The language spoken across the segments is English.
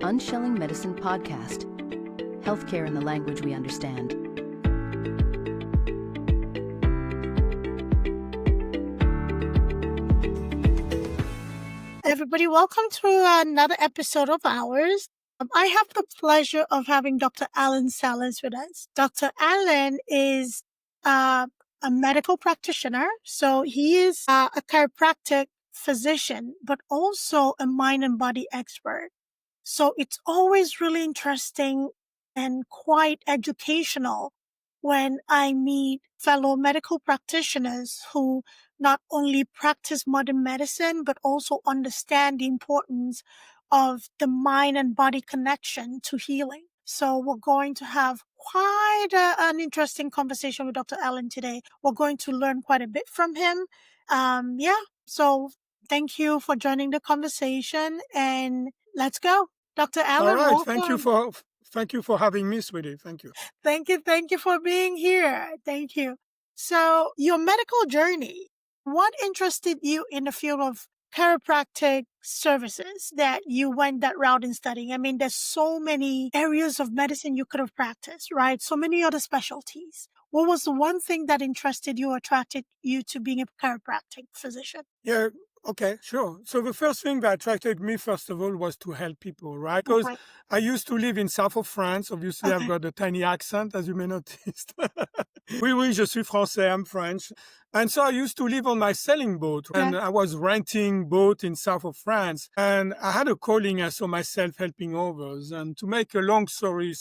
Unshelling Medicine Podcast. Healthcare in the language we understand. Everybody, welcome to another episode of ours. I have the pleasure of having Dr. Alain Salas with us. Dr. Alain is a medical practitioner, so he is a chiropractic physician, but also a mind and body expert. So it's always really interesting and quite educational when I meet fellow medical practitioners who not only practice modern medicine, but also understand the importance of the mind and body connection to healing. So we're going to have quite an interesting conversation with Dr. Alain today. We're going to learn quite a bit from him. So thank you for joining the conversation, and let's go. Dr. All Alain, right. welcome. Thank you for having me, sweetie. Thank you. Thank you for being here. Thank you. So your medical journey, what interested you in the field of chiropractic services that you went that route in studying? I mean, there's so many areas of medicine you could have practiced, right? So many other specialties. What was the one thing that interested you, attracted you to being a chiropractic physician? Yeah. Okay, sure. So the first thing that attracted me, first of all, was to help people, right? Because Okay. I used to live in south of France. Obviously, I've Okay. got a tiny accent, as you may notice. Oui, je suis français. I'm French. And so I used to live on my sailing boat, and Okay. I was renting boat in south of France. And I had a calling. I saw myself helping others. And to make a long story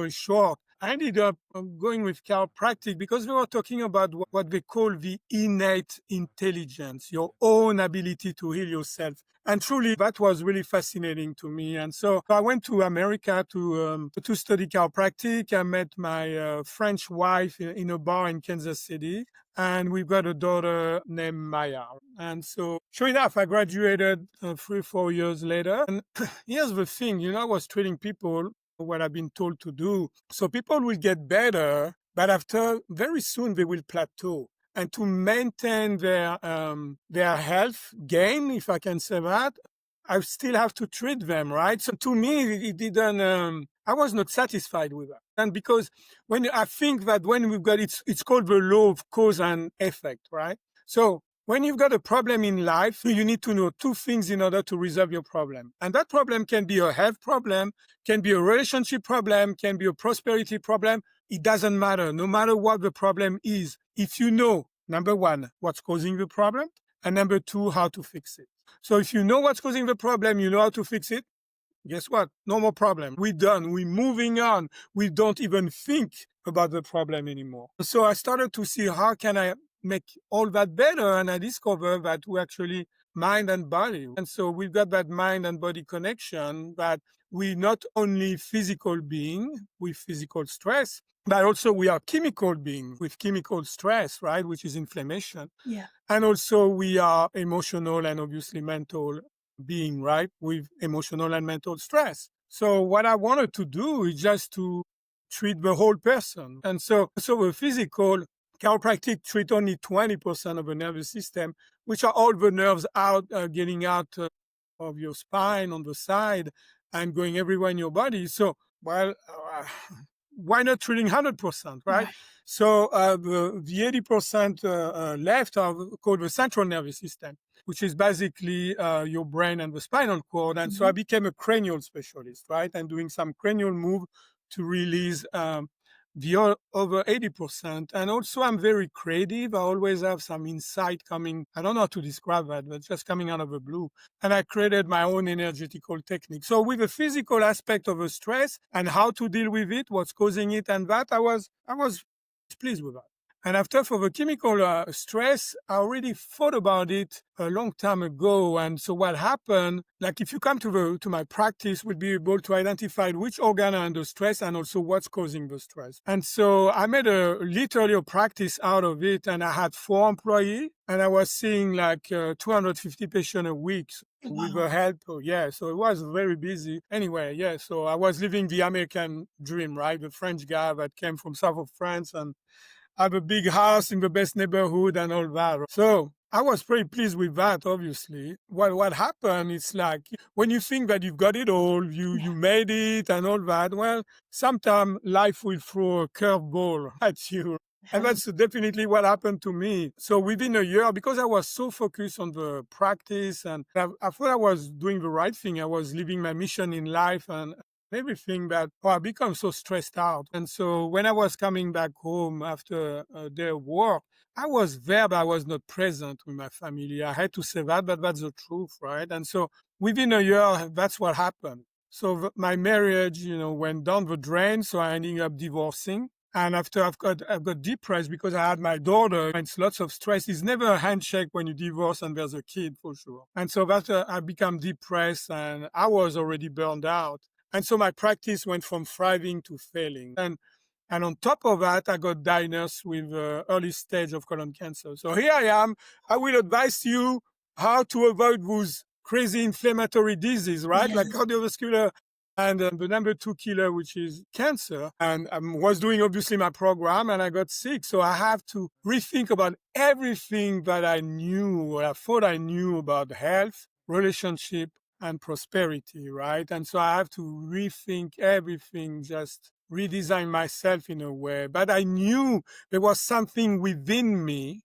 short, I ended up going with chiropractic because we were talking about what they call the innate intelligence, your own ability to heal yourself. And truly, that was really fascinating to me. And so I went to America to study chiropractic. I met my French wife in a bar in Kansas City, and we've got a daughter named Maya. And so, sure enough, I graduated 3-4 years later. And here's the thing, I was treating people what I've been told to do. So people will get better, but after very soon they will plateau. And to maintain their health gain, if I can say that, I still have to treat them, right? So to me, it didn't. I was not satisfied with that, and because when I think that when we've got it's called the law of cause and effect, right? So when you've got a problem in life, you need to know two things in order to resolve your problem. And that problem can be a health problem, can be a relationship problem, can be a prosperity problem. It doesn't matter. No matter what the problem is, if you know, number one, what's causing the problem, and number two, how to fix it. So if you know what's causing the problem, you know how to fix it, guess what? No more problem. We're done. We're moving on. We don't even think about the problem anymore. So I started to see how can I make all that better, and I discovered that we actually mind and body. And so we've got that mind and body connection, that we not only physical being with physical stress, but also we are chemical being with chemical stress, right? Which is inflammation. Yeah. And also we are emotional and obviously mental being, right? With emotional and mental stress. So what I wanted to do is just to treat the whole person. And so the physical chiropractic treat only 20% of the nervous system, which are all the nerves out, getting out of your spine on the side and going everywhere in your body. So, why not treating 100%, right? Right. So the 80% left are called the central nervous system, which is basically your brain and the spinal cord. And so I became a cranial specialist, right? And doing some cranial move to release the over 80%. And also I'm very creative. I always have some insight coming. I don't know how to describe that, but just coming out of the blue. And I created my own energetical technique. So with the physical aspect of the stress and how to deal with it, what's causing it, and that I was pleased with that. And after for the chemical stress, I already thought about it a long time ago. And so what happened, like if you come to my practice, we'll be able to identify which organ are under stress and also what's causing the stress. And so I made literally a practice out of it. And I had 4 employees and I was seeing like 250 patients a week with the help. Yeah, so it was very busy. Anyway, yeah, so I was living the American dream, right? The French guy that came from south of France and have a big house in the best neighborhood and all that. So I was pretty pleased with that, obviously. What happened, it's like when you think that you've got it all, you made it and all that, well, sometimes life will throw a curveball at you. And that's definitely what happened to me. So within a year, because I was so focused on the practice and I thought I was doing the right thing, I was living my mission in life and everything, that I become so stressed out. And so when I was coming back home after a day of work, I was there, but I was not present with my family. I had to say that, but that's the truth, right? And so within a year, that's what happened. So my marriage, went down the drain. So I ended up divorcing. And after I've got depressed because I had my daughter. It's lots of stress. It's never a handshake when you divorce and there's a kid, for sure. And so after I became depressed and I was already burned out. And so my practice went from thriving to failing. And on top of that, I got diagnosed with early stage of colon cancer. So here I am. I will advise you how to avoid those crazy inflammatory diseases, right? Like cardiovascular and the number 2 killer, which is cancer. And I was doing obviously my program and I got sick. So I have to rethink about everything that I knew, or I thought I knew about health, relationship, and prosperity, right? And so I have to rethink everything, just redesign myself in a way. But I knew there was something within me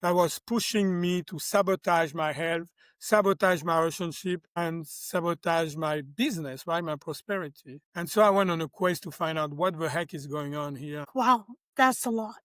that was pushing me to sabotage my health, sabotage my relationship, and sabotage my business, right? My prosperity. And so I went on a quest to find out what the heck is going on here. Wow, that's a lot.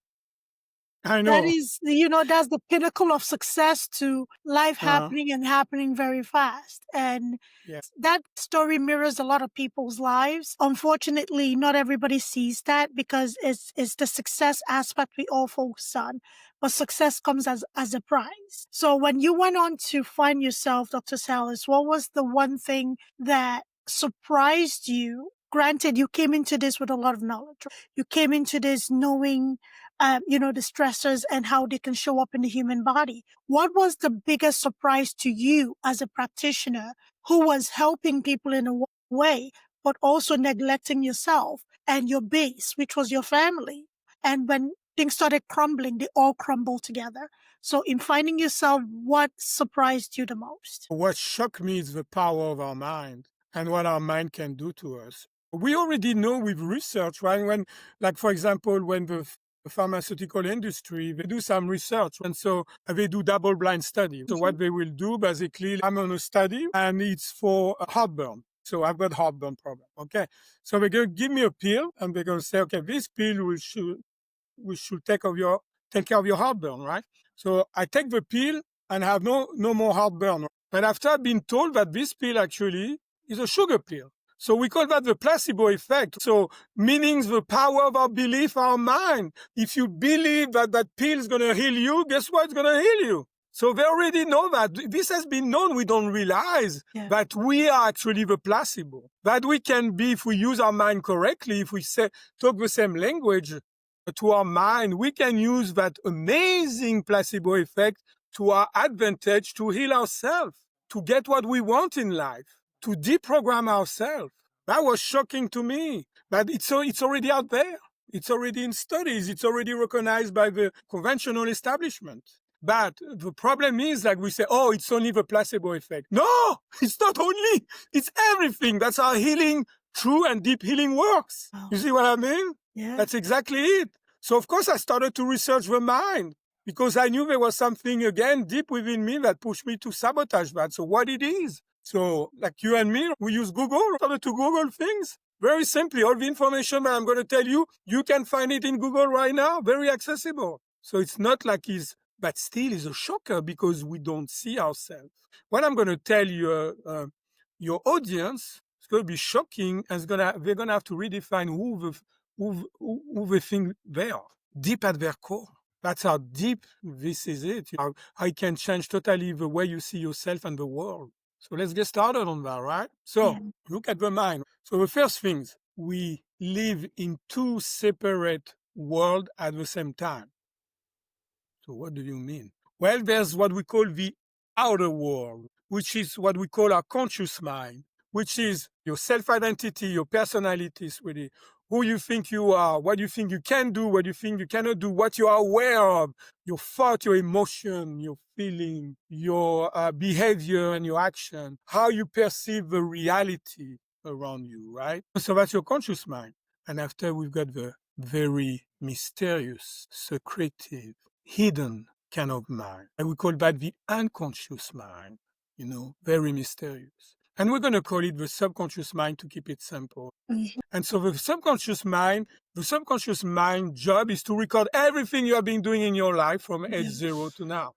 I That know. is, that's the pinnacle of success to life happening and happening very fast. And Yes. that story mirrors a lot of people's lives. Unfortunately, not everybody sees that because it's the success aspect we all focus on. But success comes as a prize. So when you went on to find yourself, Dr. Salas, what was the one thing that surprised you? Granted, you came into this with a lot of knowledge. You came into this knowing, the stressors and how they can show up in the human body. What was the biggest surprise to you as a practitioner who was helping people in a way, but also neglecting yourself and your base, which was your family? And when things started crumbling, they all crumbled together. So in finding yourself, what surprised you the most? What shocked me is the power of our mind and what our mind can do to us. We already know with research, right? When, like, for example, when the pharmaceutical industry, they do some research. And so they do double blind study. So what they will do, basically, I'm on a study and it's for heartburn. So I've got heartburn problem. Okay. So they're going to give me a pill and they're going to say, okay, this pill we should take care of your heartburn, right? So I take the pill and have no more heartburn. But after I've been told that this pill actually is a sugar pill. So we call that the placebo effect. So meaning the power of our belief, our mind. If you believe that that pill is going to heal you, guess what? It's going to heal you. So they already know that. This has been known. We don't realize that we are actually the placebo. That we can be, if we use our mind correctly, if we talk the same language to our mind, we can use that amazing placebo effect to our advantage to heal ourselves, to get what we want in life, to deprogram ourselves. That was shocking to me. But it's already out there. It's already in studies. It's already recognized by the conventional establishment. But the problem is, like we say, oh, it's only the placebo effect. No, it's not only. It's everything. That's how healing, true and deep healing works. Oh. You see what I mean? Yeah. That's exactly it. So, of course, I started to research the mind because I knew there was something, again, deep within me that pushed me to sabotage that. So what it is. So, like you and me, we use Google, started to Google things. Very simply, all the information that I'm going to tell you, you can find it in Google right now, very accessible. So it's not like but still is a shocker because we don't see ourselves. What I'm going to tell you, your audience, it's going to be shocking and they're going to have to redefine who they think they are, deep at their core. That's how deep this is it. How it can change totally the way you see yourself and the world. So let's get started on that, right? So look at the mind. So the first things, we live in two separate worlds at the same time. So what do you mean? Well, there's what we call the outer world, which is what we call our conscious mind, which is your self-identity, your personality, really, who you think you are, what you think you can do, what you think you cannot do, what you are aware of, your thought, your emotion, your feeling, your behavior and your action, how you perceive the reality around you, right? So that's your conscious mind. And after we've got the very mysterious, secretive, hidden kind of mind. And we call that the unconscious mind, very mysterious. And we're going to call it the subconscious mind to keep it simple. Mhm. And so the subconscious mind job is to record everything you have been doing in your life from age 0 to now.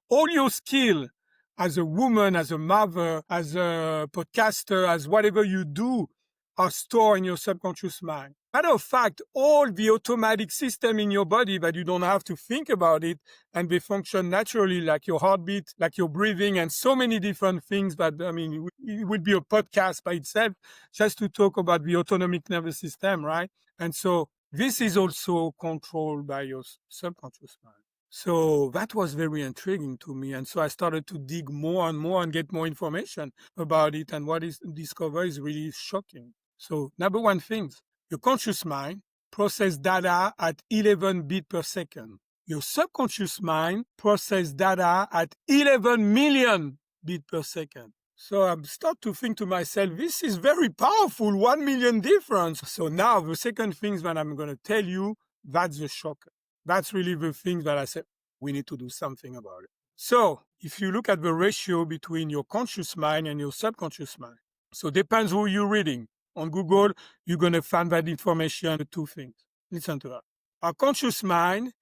All your skill as a woman, as a mother, as a podcaster, as whatever you do are stored in your subconscious mind. Matter of fact, all the automatic system in your body that you don't have to think about it and they function naturally, like your heartbeat, like your breathing, and so many different things that, it would be a podcast by itself just to talk about the autonomic nervous system, right? And so this is also controlled by your subconscious mind. So that was very intriguing to me. And so I started to dig more and more and get more information about it. And what is discovered is really shocking. So number one thing, your conscious mind processes data at 11 bits per second. Your subconscious mind processes data at 11 million bits per second. So I start to think to myself, this is very powerful, 1 million difference. So now the second thing that I'm going to tell you, that's the shocker. That's really the thing that I said, we need to do something about it. So if you look at the ratio between your conscious mind and your subconscious mind, so it depends who you're reading. On Google, you're going to find that information, the two things. Listen to that. Our conscious mind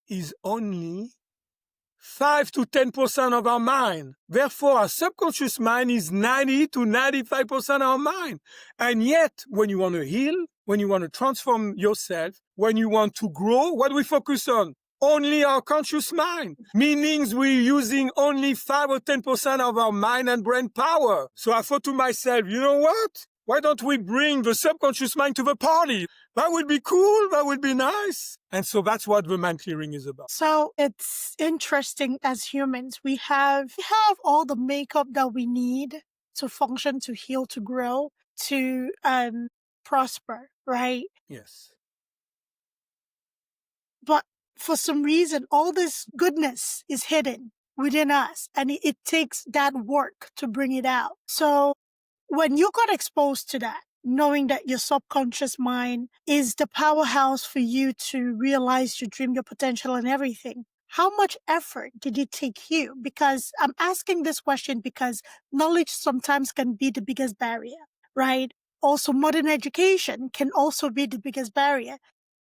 is only 5 to 10% of our mind. Therefore, our subconscious mind is 90 to 95% of our mind. And yet, when you want to heal, when you want to transform yourself, when you want to grow, what do we focus on? Only our conscious mind. Meaning we're using only 5 or 10% of our mind and brain power. So I thought to myself, you know what? Why don't we bring the subconscious mind to the party? That would be cool. That would be nice. And so that's what the mind clearing is about. So it's interesting as humans, we have all the makeup that we need to function, to heal, to grow, to prosper, right? Yes. But for some reason, all this goodness is hidden within us, and it takes that work to bring it out. So when you got exposed to that, knowing that your subconscious mind is the powerhouse for you to realize your dream, your potential, and everything, how much effort did it take you? Because I'm asking this question because knowledge sometimes can be the biggest barrier, right? Also, modern education can also be the biggest barrier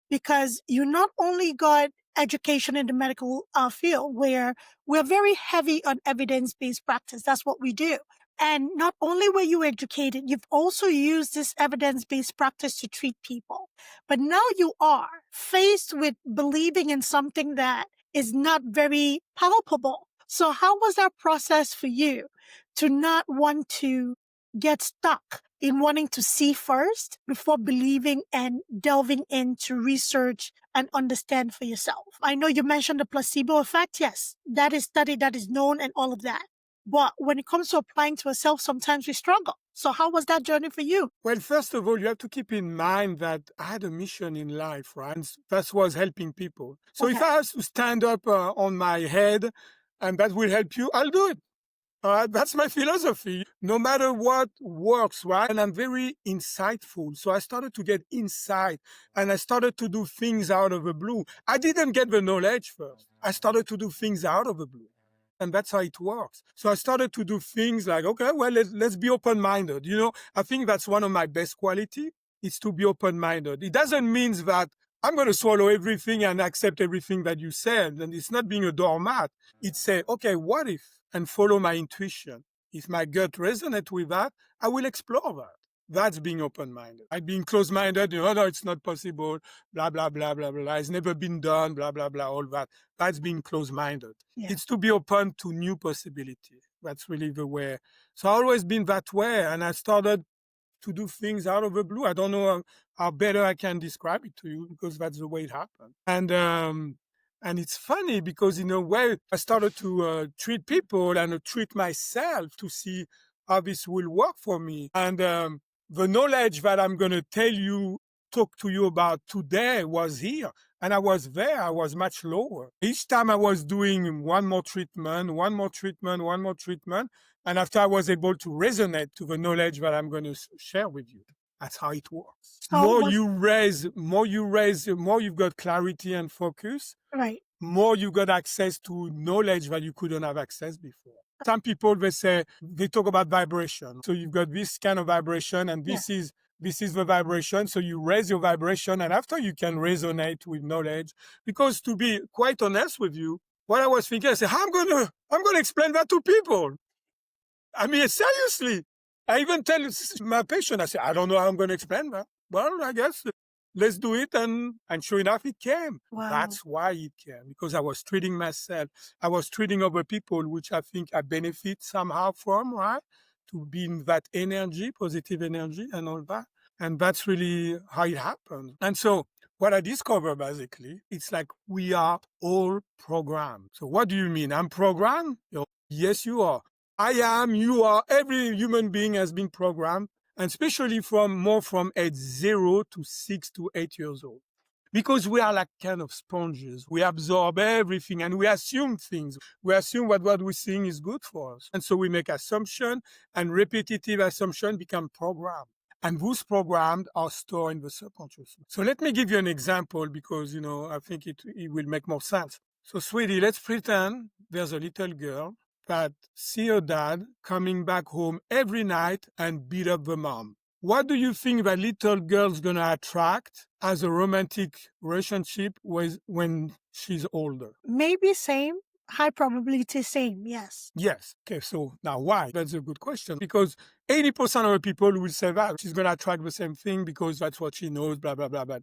because you not only got education in the medical field where we're very heavy on evidence-based practice. That's what we do. And not only were you educated, you've also used this evidence-based practice to treat people. But now you are faced with believing in something that is not very palpable. So how was that process for you to not want to get stuck in wanting to see first before believing and delving into research and understand for yourself? I know you mentioned the placebo effect. Yes, that is studied, that is known and all of that. But when it comes to applying to ourselves, sometimes we struggle. So how was that journey for you? Well, first of all, you have to keep in mind that I had a mission in life, right? And that was helping people. So if I have to stand up on my head and that will help you, I'll do it. That's my philosophy. No matter what works, right? And I'm very insightful. So I started to get insight and I started to do things out of the blue. I didn't get the knowledge first. I started to do things out of the blue. And that's how it works. So I started to do things like, okay, well, let's be open-minded. I think that's one of my best qualities is to be open-minded. It doesn't mean that I'm going to swallow everything and accept everything that you said. And it's not being a doormat. It's say, okay, what if? And follow my intuition. If my gut resonates with that, I will explore that. That's being open-minded. I've been closed-minded, no, it's not possible, blah, blah, blah, blah, blah. It's never been done, blah, blah, blah, all that. That's being closed-minded. Yeah. It's to be open to new possibilities. That's really the way. So I've always been that way, and I started to do things out of the blue. I don't know how better I can describe it to you because that's the way it happened. And it's funny because in a way I started to treat people and treat myself to see how this will work for me. And the knowledge that I'm going to tell you talk to you about today was here. And I was there, I was much lower. Each time I was doing one more treatment, one more treatment, one more treatment. And after I was able to resonate to the knowledge that I'm going to share with you. That's how it works. More you've got clarity and focus, Right. more you got access to knowledge that you couldn't have access before. Some people, they talk about vibration. So you've got this kind of vibration and this is the vibration. So you raise your vibration and after you can resonate with knowledge. Because to be quite honest with you, what I was thinking, I said, I'm going to explain that to people. I mean, seriously. I even tell my patient, I say, I don't know how I'm going to explain that. Well, I guess let's do it. And sure enough, it came. Wow. That's why it came, because I was treating myself. I was treating other people, which I think I benefit somehow from, right? To be in that energy, positive energy and all that. And that's really how it happened. And so what I discovered, basically, it's like we are all programmed. So what do you mean? I'm programmed? Yes, you are. I am, you are, every human being has been programmed, and especially from age 0 to 6 to 8 years old. Because we are like kind of sponges. We absorb everything and we assume things. We assume what we're seeing is good for us. And so we make assumption, and repetitive assumption become programmed. And those programs are stored in the subconscious. So let me give you an example because, I think it will make more sense. So sweetie, let's pretend there's a little girl that see her dad coming back home every night and beat up the mom. What do you think that little girl's going to attract as a romantic relationship when she's older? Maybe same, high probability same, yes. Yes. Okay, so now why? That's a good question. Because 80% of the people will say that she's going to attract the same thing because that's what she knows, blah, blah, blah. But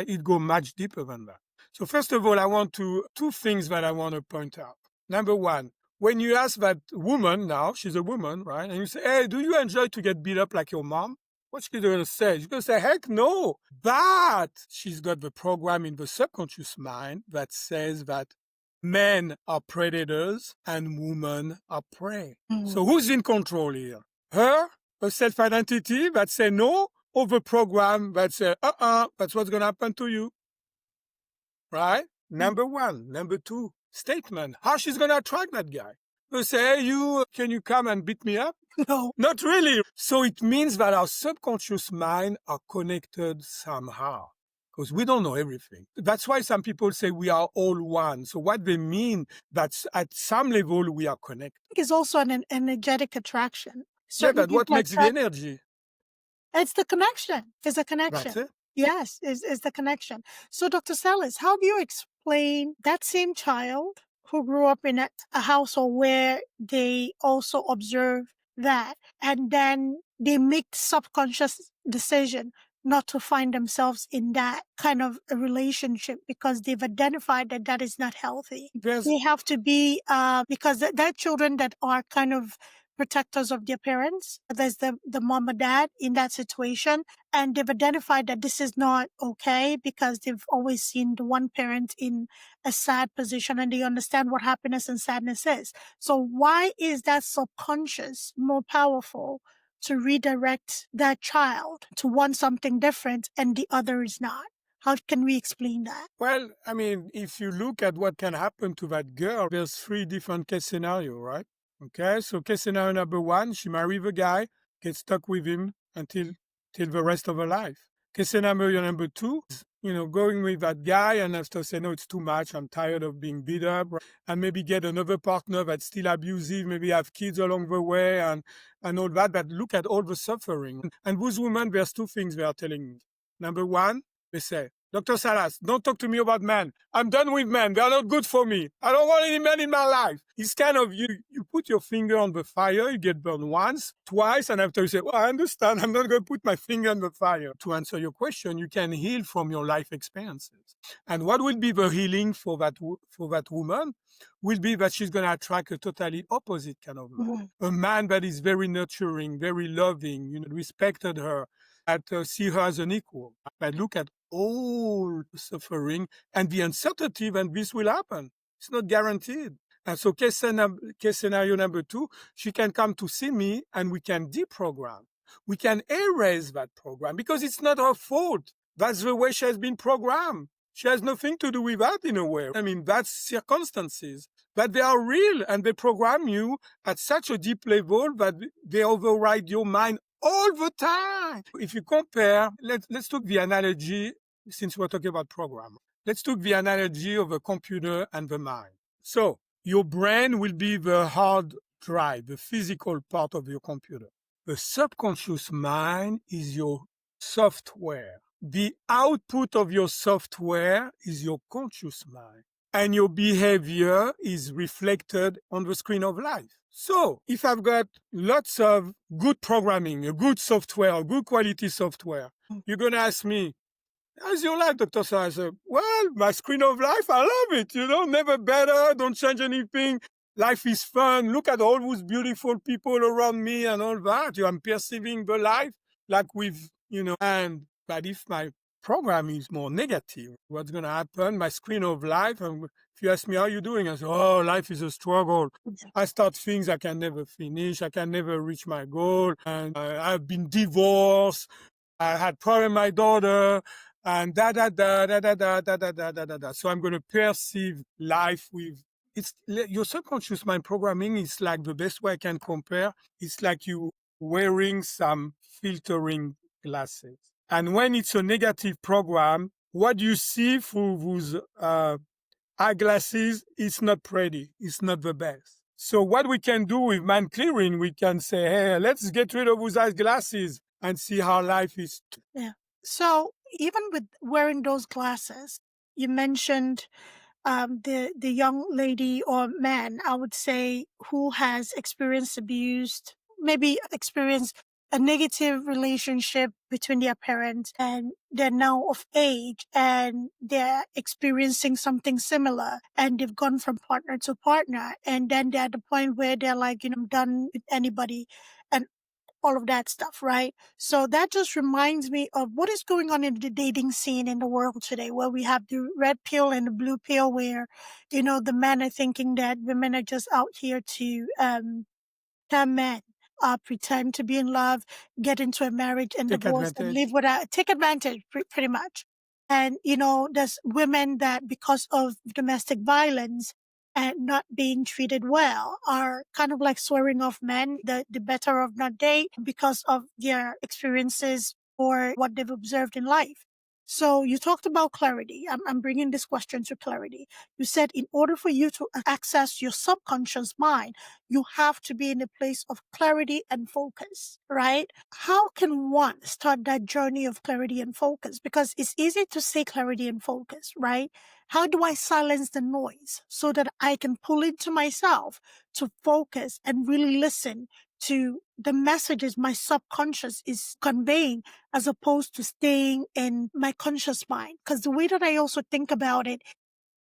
it go much deeper than that. So first of all, two things that I want to point out. Number one, when you ask that woman now, she's a woman, right? And you say, hey, do you enjoy to get beat up like your mom? What's she going to say? She's going to say, heck no. But she's got the program in the subconscious mind that says that men are predators and women are prey. Mm-hmm. So who's in control here? Her self-identity that say no, or the program that say, that's what's going to happen to you. Right? Number one. Number two, statement. How she's going to attract that guy? You say, hey, can you come and beat me up? No. Not really. So it means that our subconscious mind are connected somehow. Because we don't know everything. That's why some people say we are all one. So what they mean, that's at some level we are connected. It's also an energetic attraction. But what makes the energy? It's the connection. It's a connection. That's it. Yes, is the connection. So Dr. Salas, how do you explain that same child who grew up in a household where they also observe that, and then they make subconscious decision not to find themselves in that kind of a relationship because they've identified that that is not healthy. Yes. They have to be, because they're children that are kind of protectors of their parents. There's the mom or dad in that situation, and they've identified that this is not okay because they've always seen the one parent in a sad position and they understand what happiness and sadness is. So why is that subconscious more powerful to redirect that child to want something different and the other is not? How can we explain that? Well, I mean, if you look at what can happen to that girl, there's 3 different case scenarios, right? Okay, so case scenario number 1, she marries the guy, gets stuck with him until the rest of her life. Case scenario number 2, going with that guy and after say, no, it's too much, I'm tired of being beat up, and maybe get another partner that's still abusive, maybe have kids along the way and all that, but look at all the suffering. And those women, there's 2 things they are telling me. Number 1, they say, Dr. Salas, don't talk to me about men. I'm done with men. They're not good for me. I don't want any men in my life. It's kind of you put your finger on the fire, you get burned once, twice, and after you say, well, I understand. I'm not going to put my finger on the fire. To answer your question, you can heal from your life experiences. And what will be the healing for that woman will be that she's going to attract a totally opposite kind of man. Mm-hmm. A man that is very nurturing, very loving, respected her, that see her as an equal. But look at all the suffering and the uncertainty when this will happen. It's not guaranteed. And so case scenario number 2, she can come to see me and we can deprogram. We can erase that program because it's not her fault. That's the way she has been programmed. She has nothing to do with that in a way. I mean, that's circumstances, but they are real and they program you at such a deep level that they override your mind all the time. If you compare, let's take the analogy, since we're talking about program. Let's take the analogy of a computer and the mind. So your brain will be the hard drive, the physical part of your computer. The subconscious mind is your software. The output of your software is your conscious mind. And your behavior is reflected on the screen of life. So if I've got lots of good programming, a good software, a good quality software, you're going to ask me, how's your life, Dr. Salas? Well, my screen of life, I love it, never better, don't change anything. Life is fun. Look at all those beautiful people around me and all that. I'm perceiving the life like with, but if my program is more negative, what's going to happen? My screen of life, and if you ask me how you doing, I say, oh, life is a struggle. I start things I can never finish. I can never reach my goal. And I've been divorced. I had problem with my daughter. And da da da da da da da da da da da da. So I'm going to perceive life with your subconscious mind programming is like the best way I can compare. It's like you wearing some filtering glasses. And when it's a negative program, what you see through those eyeglasses is not pretty. It's not the best. So what we can do with mind clearing, we can say, hey, let's get rid of those eyeglasses and see how life is. Yeah. So even with wearing those glasses, you mentioned the young lady or man, I would say, who has experienced abuse, maybe experienced a negative relationship between their parents, and they're now of age and they're experiencing something similar, and they've gone from partner to partner, and then they're at the point where they're like, I'm done with anybody and all of that stuff, right? So that just reminds me of what is going on in the dating scene in the world today, where we have the red pill and the blue pill, where, the men are thinking that women are just out here to scam men, pretend to be in love, get into a marriage and divorce and live without, take advantage pretty much. And, there's women that because of domestic violence and not being treated well are kind of like swearing off men, the better of not date because of their experiences or what they've observed in life. So you talked about clarity. I'm bringing this question to clarity. You said in order for you to access your subconscious mind, you have to be in a place of clarity and focus, right? How can one start that journey of clarity and focus? Because it's easy to say clarity and focus, right? How do I silence the noise so that I can pull into myself to focus and really listen to the messages my subconscious is conveying as opposed to staying in my conscious mind? Because the way that I also think about it,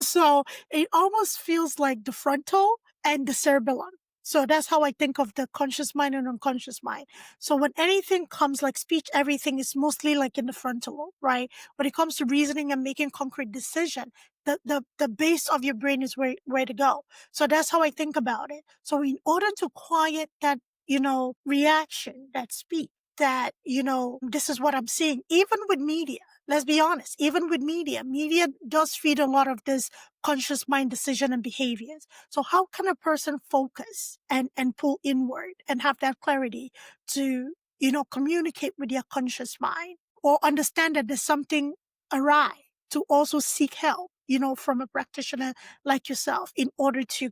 so it almost feels like the frontal and the cerebellum. So that's how I think of the conscious mind and unconscious mind. So when anything comes like speech, everything is mostly like in the frontal, right? When it comes to reasoning and making concrete decision, the base of your brain is where to go. So that's how I think about it. So in order to quiet that, reaction, that speech, that, this is what I'm seeing, even with media, let's be honest, even with media does feed a lot of this conscious mind decision and behaviors. So how can a person focus and pull inward and have that clarity to, communicate with their conscious mind or understand that there's something awry, to also seek help, from a practitioner like yourself in order to,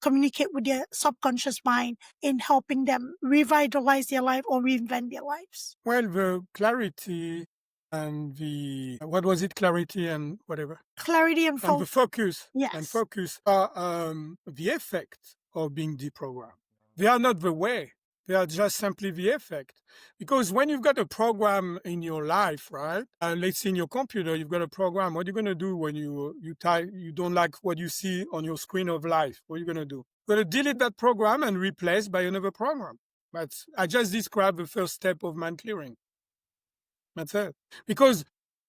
communicate with their subconscious mind in helping them revitalize their life or reinvent their lives? Well, the clarity and what was it? Clarity and whatever. Clarity and And the focus. Yes. And focus are the effect of being deprogrammed. They are not the way. They are just simply the effect. Because when you've got a program in your life, right? Let's say in your computer, you've got a program. What are you going to do when you don't like what you see on your screen of life? What are you going to do? You're going to delete that program and replace by another program. But I just described the first step of mind clearing. That's it. Because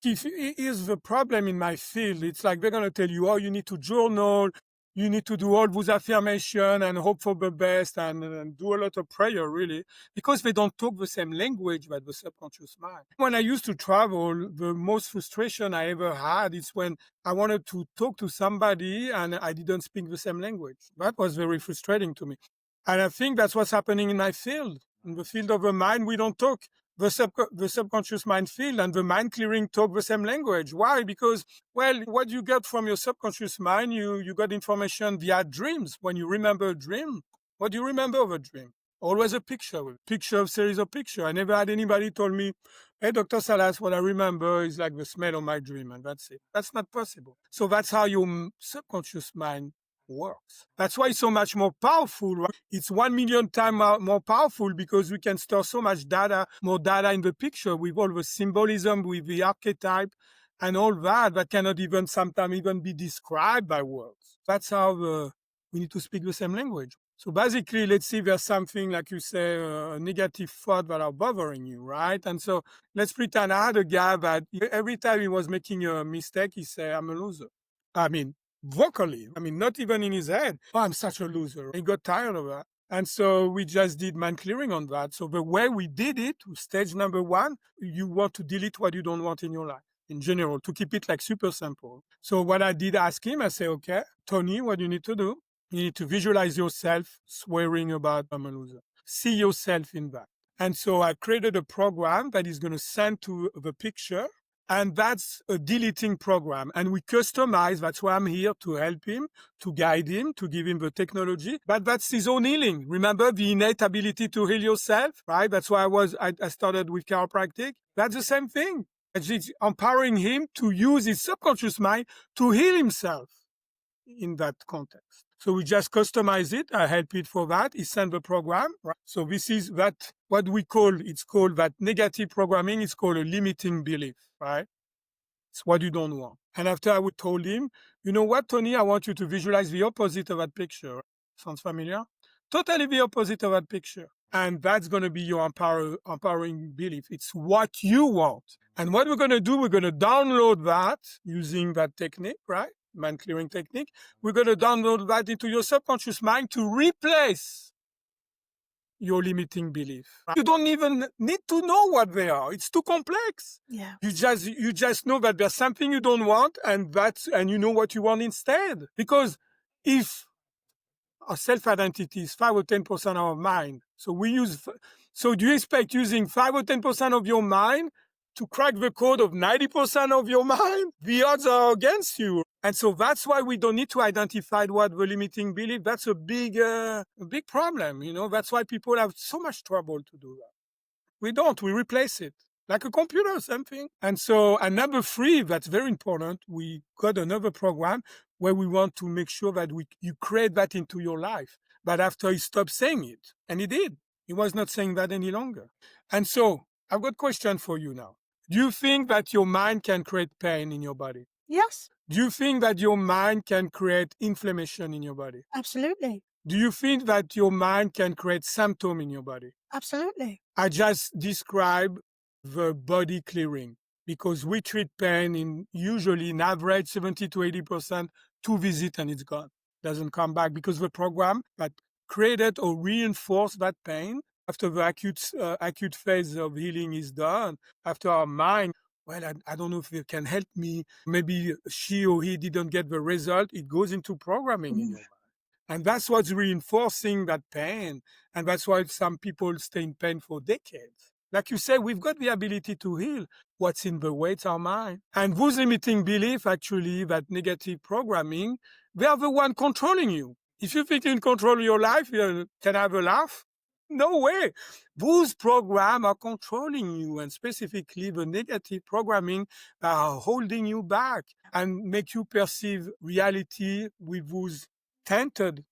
if it is the problem in my field, it's like they're going to tell you, oh, you need to journal, you need to do all those affirmations and hope for the best and do a lot of prayer, really, because they don't talk the same language that the subconscious mind. When I used to travel, the most frustration I ever had is when I wanted to talk to somebody and I didn't speak the same language. That was very frustrating to me. And I think that's what's happening in my field. In the field of the mind, we don't talk the subconscious mind field and the mind clearing talk the same language. Why? Because, well, what you get from your subconscious mind, you got information via dreams. When you remember a dream, what do you remember of a dream? Always a picture, series of picture. I never had anybody told me, hey, Dr. Salas, what I remember is like the smell of my dream, and that's it. That's not possible. So that's how your subconscious mind works. That's why it's so much more powerful, right? It's 1 million times more powerful because we can store so much data, more data in the picture with all the symbolism, with the archetype and all that cannot even sometimes even be described by words. That's how we need to speak the same language. So basically, let's see if there's something, like you say, a negative thought that are bothering you, right? And so let's pretend I had a guy that every time he was making a mistake, he said, I'm a loser. I mean, vocally, not even in his head. Oh, I'm such a loser. He got tired of that. And so we just did mind clearing on that. So the way we did it, stage number 1, you want to delete what you don't want in your life in general, to keep it like super simple. So what I did ask him, I say, okay, Tony, what you need to do? You need to visualize yourself swearing about I'm a loser. See yourself in that. And so I created a program that is going to send to the picture. And that's a deleting program. And we customize. That's why I'm here to help him, to guide him, to give him the technology. But that's his own healing. Remember the innate ability to heal yourself, right? That's why I started with chiropractic. That's the same thing. It's empowering him to use his subconscious mind to heal himself in that context. So we just customize it. I help it for that. He sent the program. Right? So this is that what we call, it's called that negative programming. It's called a limiting belief, right? It's what you don't want. And after I would told him, you know what, Tony, I want you to visualize the opposite of that picture. Sounds familiar? Totally the opposite of that picture. And that's going to be your empowering belief. It's what you want. And what we're going to do, we're going to download that using that technique, right? Mind clearing technique. We're going to download that into your subconscious mind to replace your limiting belief. You don't even need to know what they are. It's too complex. Yeah. You just know that there's something you don't want and you know what you want instead. Because if our self-identity is 5 or 10% of our mind, so do you expect using 5 or 10% of your mind to crack the code of 90% of your mind? The odds are against you. And so that's why we don't need to identify what the limiting belief. That's a big problem. That's why people have so much trouble to do that. We don't. We replace it. Like a computer, same thing. And so, and number 3, that's very important. We got another program where we want to make sure that you create that into your life. But after he stopped saying it, and he did, he was not saying that any longer. And so I've got a question for you now. Do you think that your mind can create pain in your body? Yes. Do you think that your mind can create inflammation in your body? Absolutely. Do you think that your mind can create symptoms in your body? Absolutely. I just described the body clearing because we treat pain in usually in average 70 to 80%, 2 visits and it's gone. Doesn't come back because the program that created or reinforced that pain after the acute phase of healing is done, after our mind, well, I don't know if it can help me. Maybe she or he didn't get the result. It goes into programming in your mind. And that's what's reinforcing that pain. And that's why some people stay in pain for decades. Like you say, we've got the ability to heal. What's in the way? It's our mind. And those limiting beliefs, actually, that negative programming, they are the one controlling you. If you think you can control your life, you can have a laugh. No way. Those programs are controlling you, and specifically the negative programming are holding you back and make you perceive reality with those tinted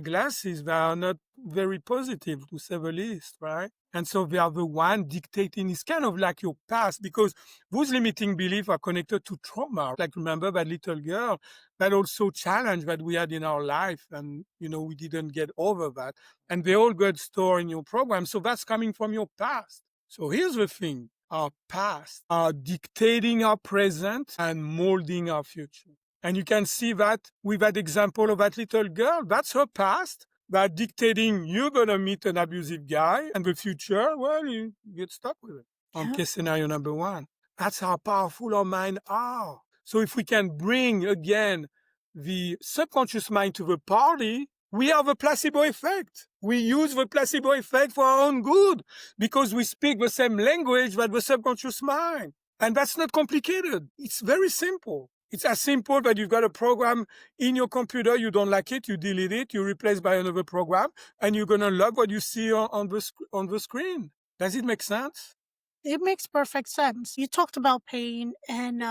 glasses that are not very positive, to say the least, right? And so they are the one dictating. It's kind of like your past, because those limiting beliefs are connected to trauma. Like, remember that little girl, that also challenge that we had in our life, and we didn't get over that, and they all got stored in your program. So that's coming from your past. So here's the thing: our past are dictating our present and molding our future. And you can see that with that example of that little girl. That's her past that dictating you're going to meet an abusive guy and the future, well, you get stuck with it. On Yeah. case scenario number one. That's how powerful our mind are. So if we can bring again the subconscious mind to the party, we have a placebo effect. We use the placebo effect for our own good because we speak the same language that the subconscious mind. And that's not complicated. It's very simple. It's as simple that you've got a program in your computer, you don't like it, you delete it, you replace by another program, and you're going to love what you see on the screen. Does it make sense? It makes perfect sense. You talked about pain and,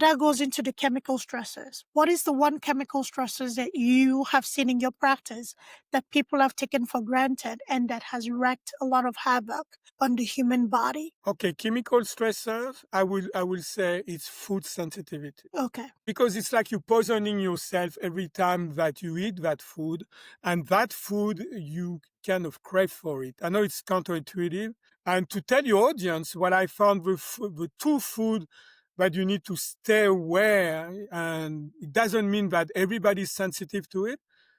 that goes into the chemical stressors. What is the one chemical stressors that you have seen in your practice that people have taken for granted and that has wreaked a lot of havoc on the human body? Okay, chemical stressors, I will say it's food sensitivity. Okay. Because it's like you're poisoning yourself every time that you eat that food, and that food you kind of crave for it. I know it's counterintuitive. And to tell your audience what I found the two food that you need to stay aware, and it doesn't mean that everybody's sensitive to it.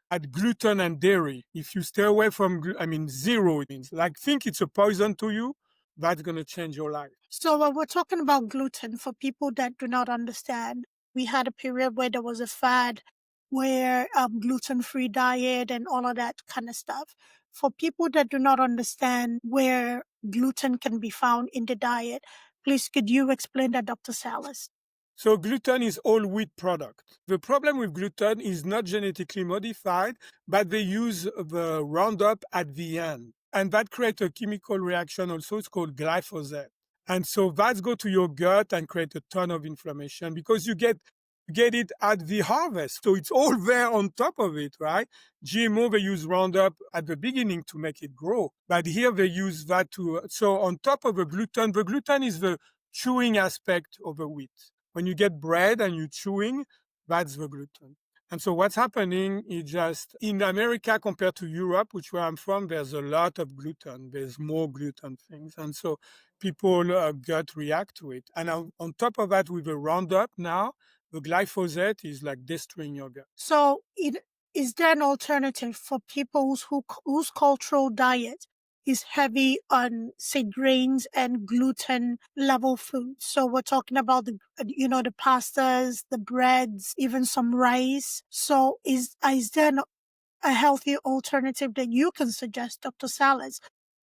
At gluten and dairy, if you stay away from, zero, it means like think it's a poison to you, that's going to change your life. So when we're talking about gluten, for people that do not understand, we had a period where there was a fad where gluten-free diet and all of that kind of stuff. For people that do not understand where gluten can be found in the diet, please could you explain that, Dr. Salas? So gluten is all wheat product. The problem with gluten is not genetically modified, but they use the Roundup at the end. And that creates a chemical reaction also. It's called glyphosate. And so that's go to your gut and create a ton of inflammation because you get it at the harvest. So it's all there on top of it, right? GMO, they use Roundup at the beginning to make it grow. But here they use that so on top of the gluten is the chewing aspect of the wheat. When you get bread and you're chewing, that's the gluten. And so what's happening is just in America compared to Europe, which where I'm from, there's a lot of gluten. There's more gluten things. And so people gut react to it. And on top of that, with the Roundup now, the glyphosate is like destroying your gut. So is there an alternative for people whose cultural diet is heavy on, say, grains and gluten level foods? So we're talking about the pastas, the breads, even some rice. So is there a healthy alternative that you can suggest, Dr. Salas,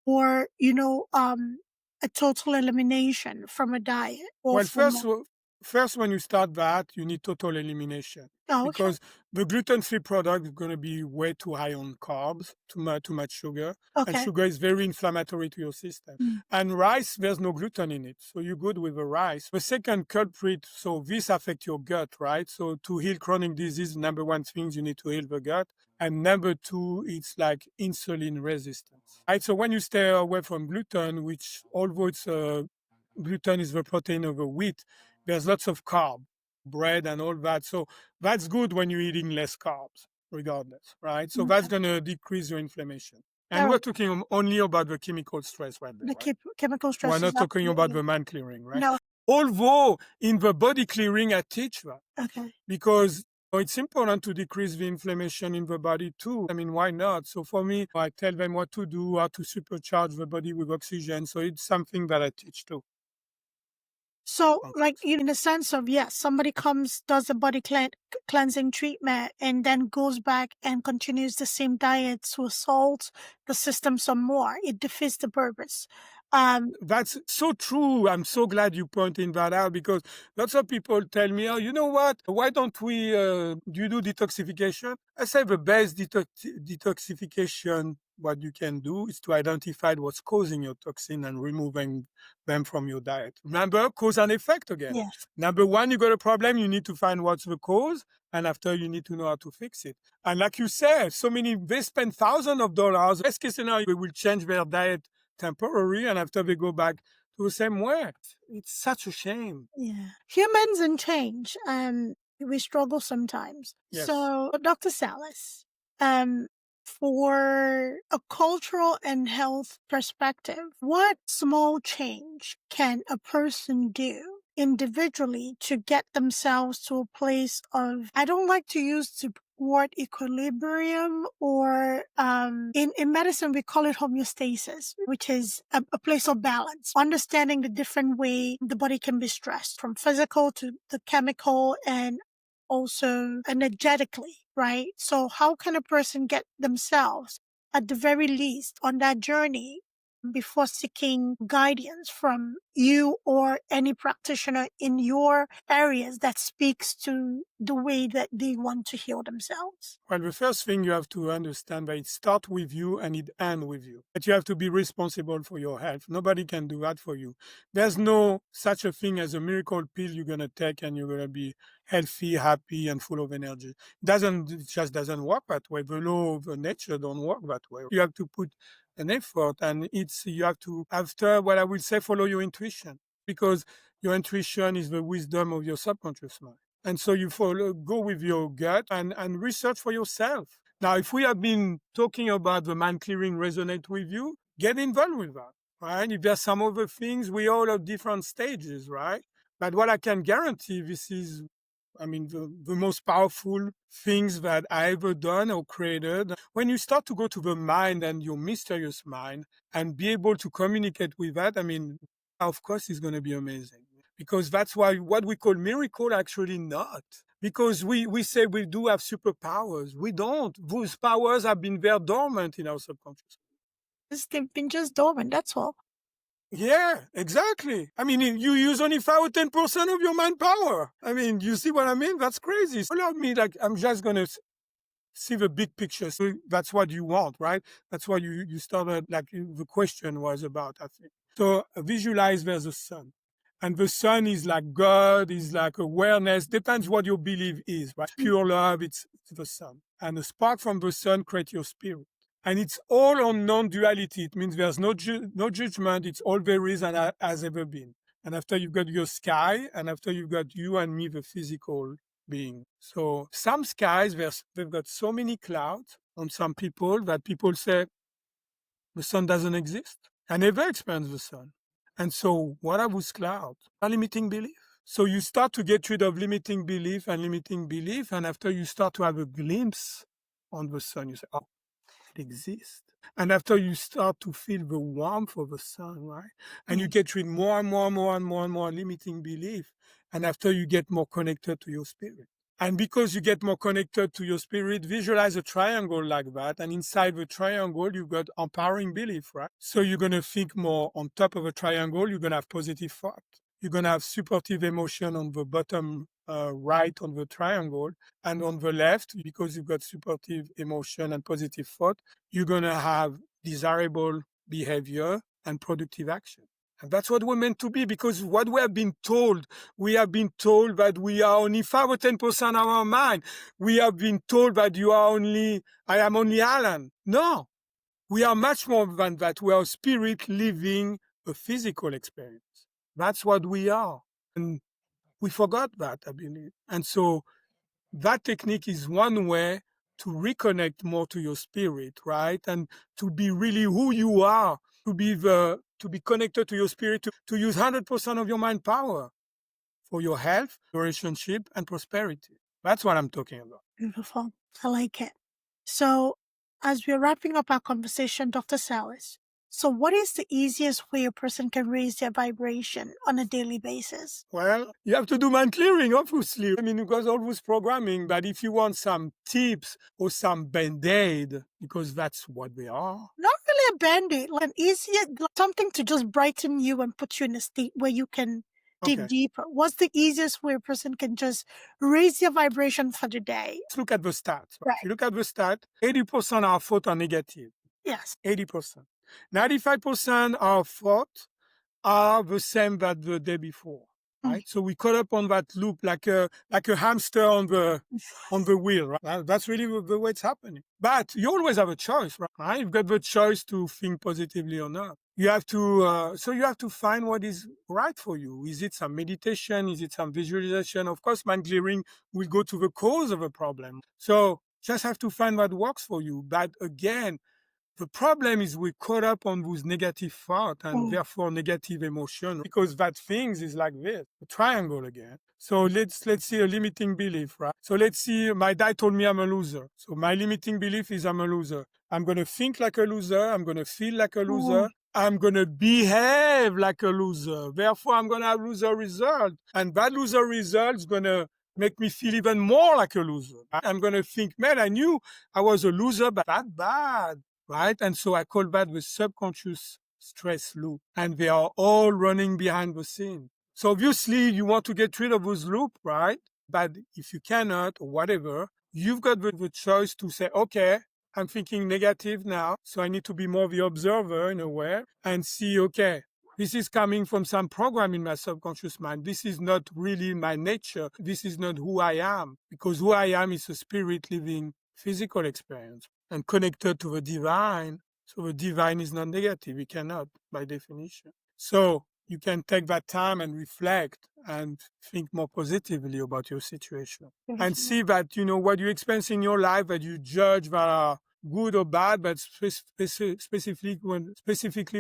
or a total elimination from a diet or Well, from? first, when you start that, you need total elimination Oh, okay. because the gluten-free product is going to be way too high on carbs, too much sugar, and Okay. sugar is very inflammatory to your system. Mm. And rice, there's no gluten in it, so you're good with the rice. The second culprit, so this affects your gut, right? So to heal chronic disease, number one things you need to heal the gut, and number two, it's like insulin resistance, right? So when you stay away from gluten, which although it's gluten is the protein of the wheat, there's lots of carb, bread and all that. So that's good when you're eating less carbs, regardless, right? So that's going to decrease your inflammation. And we're talking only about the chemical stress right there. The Right? chemical stress. We're is not talking about absolutely- the mind clearing, right? No. Although in the body clearing, I teach that Okay. because it's important to decrease the inflammation in the body too. I mean, why not? So for me, I tell them what to do, how to supercharge the body with oxygen. So it's something that I teach too. So, Okay. like, in the sense of, yes, somebody comes, does a body cleansing treatment, and then goes back and continues the same diet to assault the system some more. It defeats the purpose. That's so true. I'm so glad you pointed that out because lots of people tell me, oh, you know what? Why don't we do you do detoxification? I say the best detoxification, what you can do is to identify what's causing your toxin and removing them from your diet. Remember, cause and effect again. Yes. Number one, you got a problem, you need to find what's the cause, and after you need to know how to fix it. And like you said, they spend thousands of dollars. Best case scenario, they will change their diet temporary, and after they go back to the same way. It's such a shame. Yeah. Humans and change. We struggle sometimes. Yes. So, Dr. Salas, for a cultural and health perspective, what small change can a person do individually to get themselves to a place of, I don't like to use the word equilibrium, or in medicine we call it homeostasis, which is a place of balance, understanding the different way the body can be stressed, from physical to the chemical and also energetically, right? So how can a person get themselves at the very least on that journey before seeking guidance from you or any practitioner in your areas that speaks to the way that they want to heal themselves? Well, the first thing you have to understand that it starts with you and it ends with you. That you have to be responsible for your health. Nobody can do that for you. There's no such a thing as a miracle pill you're gonna take and you're gonna be healthy, happy, and full of energy. It just doesn't work that way. The law of nature don't work that way. You have to put an effort, and you have to, after what I will say, follow your intuition, because your intuition is the wisdom of your subconscious mind. And so you go with your gut and research for yourself. Now, if we have been talking about the mind clearing resonate with you, get involved with that, right? If there's some other things, we all at different stages, right? But what I can guarantee, this is, I mean, the most powerful things that I ever done or created. When you start to go to the mind and your mysterious mind and be able to communicate with that, I mean, of course, it's going to be amazing. Because that's why what we call miracle actually not. Because we say we do have superpowers. We don't. Those powers have been very dormant in our subconscious. They've been just dormant, that's all. Yeah, exactly. I mean, you use only 5 or 10% of your mind power. I mean, you see what I mean? That's crazy. Allow me, like, I'm just going to see the big picture. So that's what you want, right? That's why you started, like the question was about, I think. So visualize there's a sun. And the sun is like God, is like awareness, depends what your belief is, right? Pure love, it's the sun. And the spark from the sun creates your spirit. And it's all on non-duality. It means there's no judgment. It's all there is and has ever been. And after you've got your sky, and after you've got you and me, the physical being. So some skies, they've got so many clouds on some people that people say the sun doesn't exist. I never experienced the sun. And so what are those clouds? A limiting belief. So you start to get rid of limiting belief, and after you start to have a glimpse on the sun, you say, oh, it exists. And after you start to feel the warmth of the sun, right? And you get rid more and more and more and more and more limiting belief. And after you get more connected to your spirit. And because you get more connected to your spirit, visualize a triangle like that. And inside the triangle, you've got empowering belief, right? So you're going to think more on top of a triangle. You're going to have positive thought. You're going to have supportive emotion on the bottom right on the triangle. And on the left, because you've got supportive emotion and positive thought, you're going to have desirable behavior and productive action. And that's what we're meant to be, because what we have been told that we are only 5 or 10% of our mind. We have been told that I am only Alan. No, we are much more than that. We are a spirit living a physical experience. That's what we are. And we forgot that, I believe. And so that technique is one way to reconnect more to your spirit, right? And to be really who you are, to be connected to your spirit, to use 100% of your mind power for your health, your relationship, and prosperity. That's what I'm talking about. Beautiful. I like it. So, as we're wrapping up our conversation, Dr. Salas, so what is the easiest way a person can raise their vibration on a daily basis? Well, you have to do mind clearing, obviously. I mean, because always programming, but if you want some tips or some band-aid, because that's what they are. Not really a band-aid, like an easier, something to just brighten you and put you in a state where you can dig deeper. What's the easiest way a person can just raise their vibration for the day? Let's look at the stats. Right. If you look at the stat, 80% of our thoughts are negative. Yes. 80%. 95% of our thoughts are the same that the day before. Right? So we caught up on that loop like a hamster on the wheel. Right? That's really the way it's happening. But you always have a choice, right? You've got the choice to think positively or not. You have to so you have to find what is right for you. Is it some meditation? Is it some visualization? Of course, mind clearing will go to the cause of a problem. So just have to find what works for you. But again, The problem is we caught up on those negative thought and Mm. therefore negative emotion, because that things is like this, a triangle again. So let's see a limiting belief, right? So let's see, my dad told me I'm a loser. So my limiting belief is I'm a loser. I'm going to think like a loser. I'm going to feel like a loser. I'm going to behave like a loser. Therefore, I'm going to have loser result. And that loser result is going to make me feel even more like a loser. I'm going to think, man, I knew I was a loser, but that bad, right? And so I call that the subconscious stress loop. And they are all running behind the scene. So obviously you want to get rid of those loop, right? But if you cannot or whatever, you've got the choice to say, okay, I'm thinking negative now, so I need to be more the observer in a way and see, okay, this is coming from some program in my subconscious mind. This is not really my nature. This is not who I am, because who I am is a spirit living physical experience and connected to the divine. So the divine is not negative. It cannot, by definition. So you can take that time and reflect and think more positively about your situation and see that, what you experience in your life that you judge that are good or bad, but specifically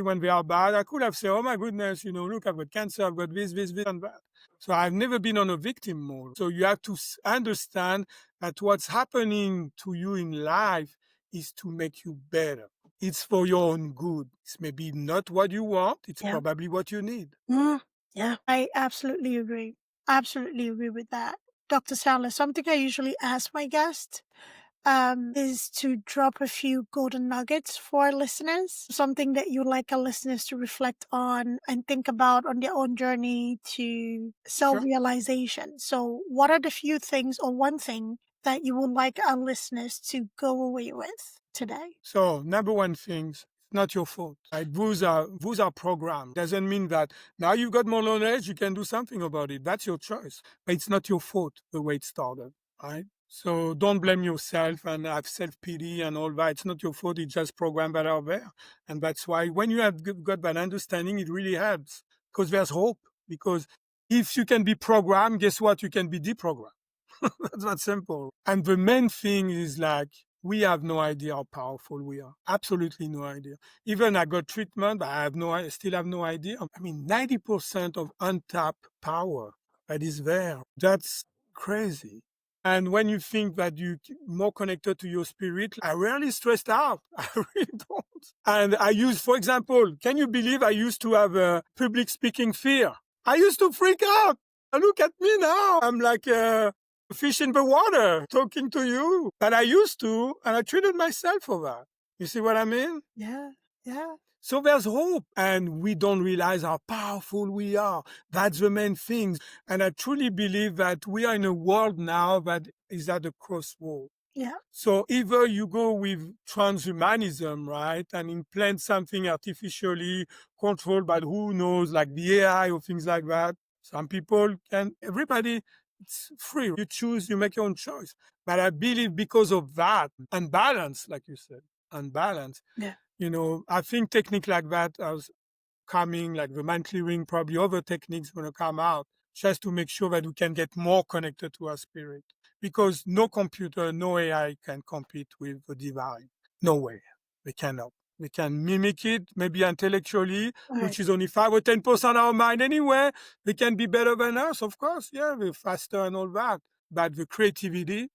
when they are bad, I could have said, oh my goodness, look, I've got cancer, I've got this, and that. So I've never been on a victim mode. So you have to understand that what's happening to you in life is to make you better. It's for your own good. It's maybe not what you want. It's probably what you need. Yeah, I absolutely agree. Absolutely agree with that. Dr. Salas, something I usually ask my guests is to drop a few golden nuggets for our listeners, something that you'd like our listeners to reflect on and think about on their own journey to self-realization. So what are the few things or one thing that you would like our listeners to go away with today? So number one thing, not your fault. Right? Those are programs. Doesn't mean that now you've got more knowledge, you can do something about it. That's your choice. But it's not your fault the way it started. Right? So don't blame yourself and have self-pity and all that. It's not your fault. It's just programs that are there. And that's why when you have got that understanding, it really helps, because there's hope. Because if you can be programmed, guess what? You can be deprogrammed. That's not simple. And the main thing is like, we have no idea how powerful we are. Absolutely no idea. Even I got treatment, but I still have no idea. I mean, 90% of untapped power that is there. That's crazy. And when you think that you're more connected to your spirit, I rarely stressed out. I really don't. And for example, can you believe I used to have a public speaking fear? I used to freak out. Look at me now. I'm like a fish in the water talking to you. But I used to, and I treated myself for that. You see what I mean? Yeah. So there's hope, and we don't realize how powerful we are. That's the main thing. And I truly believe that we are in a world now that is at a crossroad. Yeah. So either you go with transhumanism, right, and implant something artificially controlled by who knows, like the AI or things like that. Some people everybody, it's free. You choose, you make your own choice. But I believe because of that, unbalance, like you said, unbalance. Yeah. I think technique like that is coming, like the mind clearing, probably other techniques going to come out just to make sure that we can get more connected to our spirit. Because no computer, no AI can compete with the divine. No way. They cannot. They can mimic it, maybe intellectually, which is only 5 or 10% of our mind anyway. They can be better than us, of course. Yeah, we're faster and all that. But the creativity,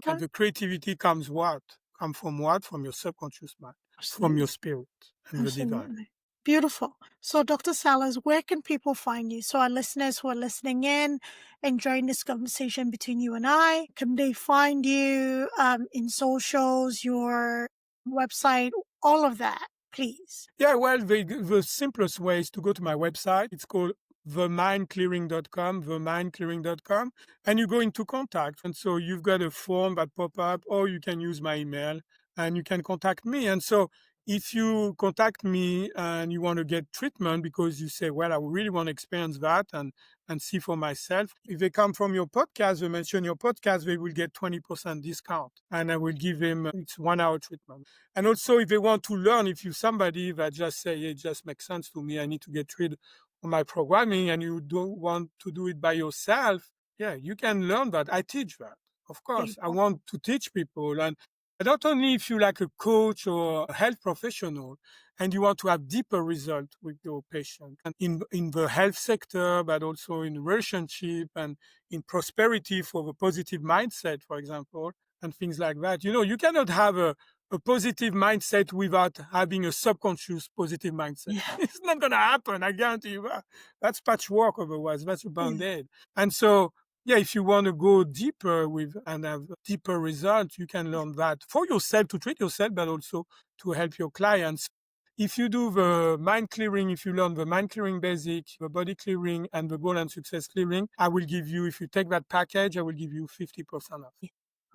and the creativity comes what? Come from what? From your subconscious mind, from your spirit and the divine. Beautiful. So, Dr. Salas, where can people find you? So, our listeners who are listening in, enjoying this conversation between you and I, can they find you in socials, your website, all of that, please? Yeah, well, the simplest way is to go to my website. It's called themindclearing.com, and you go into contact. And so you've got a form that pop up, or you can use my email and you can contact me. And so if you contact me and you want to get treatment because you say, well, I really want to experience that and see for myself, if they come from your podcast, they mention your podcast, they will get 20% discount. And I will give them, it's 1 hour treatment. And also if they want to learn, if you're somebody that just say, it just makes sense to me, I need to get rid of my programming, and you don't want to do it by yourself, yeah, you can learn that. I teach that. Of course, I want to teach people. And Not only if you're like a coach or a health professional and you want to have deeper results with your patient and in the health sector, but also in relationship and in prosperity for the positive mindset, for example, and things like that. You cannot have a positive mindset without having a subconscious positive mindset. Yeah. It's not going to happen. I guarantee you that. That's patchwork otherwise. That's a Yeah. band-aid. And so, yeah, if you want to go deeper with and have deeper results, you can learn that for yourself to treat yourself, but also to help your clients. If you do the mind clearing, if you learn the mind clearing basic, the body clearing, and the goal and success clearing, I will give you, if you take that package, I will give you 50% off.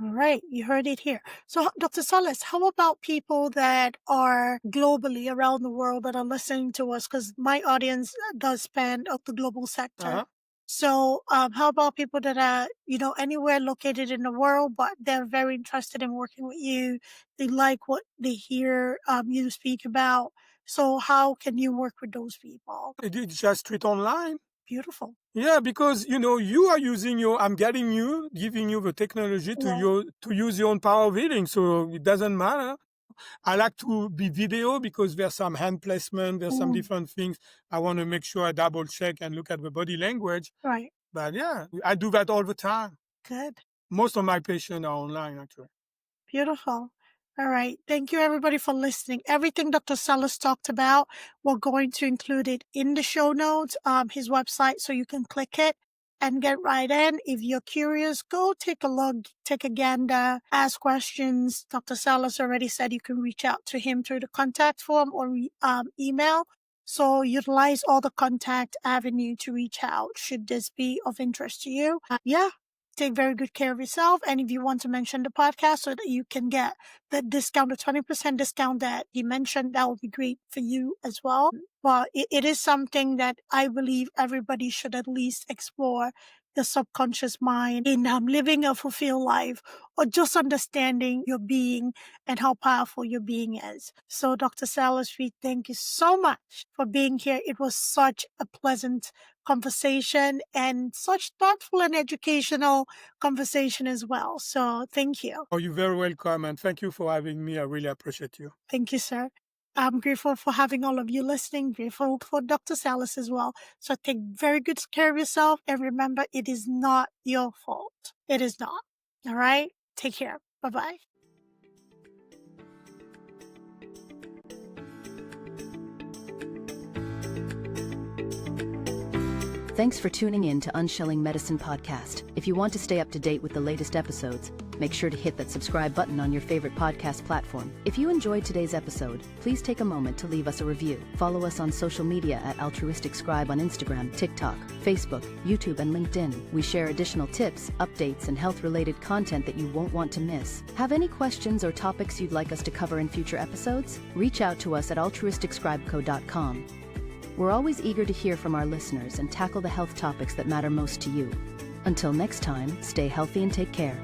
All right, you heard it here. So, Dr. Salas, how about people that are globally around the world that are listening to us? Because my audience does span of the global sector. Uh-huh. So, how about people that are, anywhere located in the world, but they're very interested in working with you? They like what they hear you speak about. So, how can you work with those people? It's just treat online. Beautiful. Yeah, because you are using I'm giving you the technology to use your own power of healing, so it doesn't matter. I like to be video because there's some hand placement, there's some different things. I want to make sure I double check and look at the body language. Right. But yeah, I do that all the time. Good. Most of my patients are online, actually. Beautiful. All right. Thank you, everybody, for listening. Everything Dr. Salas talked about, we're going to include it in the show notes, his website, so you can click it and get right in. If you're curious, go take a look, take a gander, ask questions. Dr. Salas already said you can reach out to him through the contact form or email. So utilize all the contact avenue to reach out should this be of interest to you. Take very good care of yourself. And if you want to mention the podcast so that you can get the discount, the 20% discount that he mentioned, that would be great for you as well. But it is something that I believe everybody should at least explore, the subconscious mind in living a fulfilled life or just understanding your being and how powerful your being is. So Dr. Salas, we thank you so much for being here. It was such a pleasant conversation and such thoughtful and educational conversation as well. So thank you. Oh, you're very welcome. And thank you for having me. I really appreciate you. Thank you, sir. I'm grateful for having all of you listening, grateful for Dr. Salas as well. So take very good care of yourself and remember, it is not your fault. It is not. All right? Take care. Bye-bye. Thanks for tuning in to Unshelling Medicine Podcast. If you want to stay up to date with the latest episodes, make sure to hit that subscribe button on your favorite podcast platform. If you enjoyed today's episode, please take a moment to leave us a review. Follow us on social media at Altruistic Scribe on Instagram, TikTok, Facebook, YouTube, and LinkedIn. We share additional tips, updates, and health-related content that you won't want to miss. Have any questions or topics you'd like us to cover in future episodes? Reach out to us at altruisticscribeco.com. We're always eager to hear from our listeners and tackle the health topics that matter most to you. Until next time, stay healthy and take care.